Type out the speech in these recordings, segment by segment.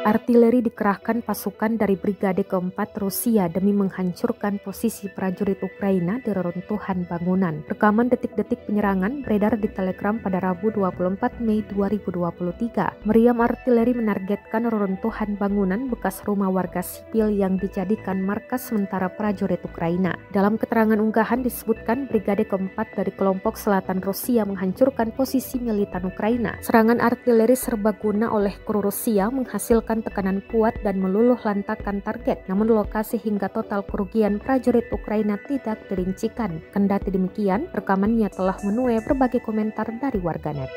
Artileri dikerahkan pasukan dari Brigade keempat Rusia demi menghancurkan posisi prajurit Ukraina di reruntuhan bangunan. Rekaman detik-detik penyerangan beredar di Telegram pada Rabu 24 Mei 2023. Meriam artileri menargetkan reruntuhan bangunan bekas rumah warga sipil yang dijadikan markas sementara prajurit Ukraina. Dalam keterangan unggahan disebutkan Brigade keempat dari kelompok selatan Rusia menghancurkan posisi militan Ukraina. Serangan artileri serbaguna oleh kru Rusia menghasilkan tekanan kuat dan meluluh lantakan target, namun lokasi hingga total kerugian prajurit Ukraina tidak dirincikan. Kendati demikian, rekamannya telah menuai berbagai komentar dari warganet.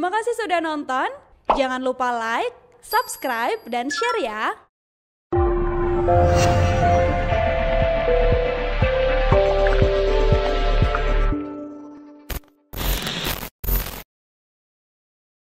Terima kasih sudah nonton. Jangan lupa like, subscribe, dan share ya.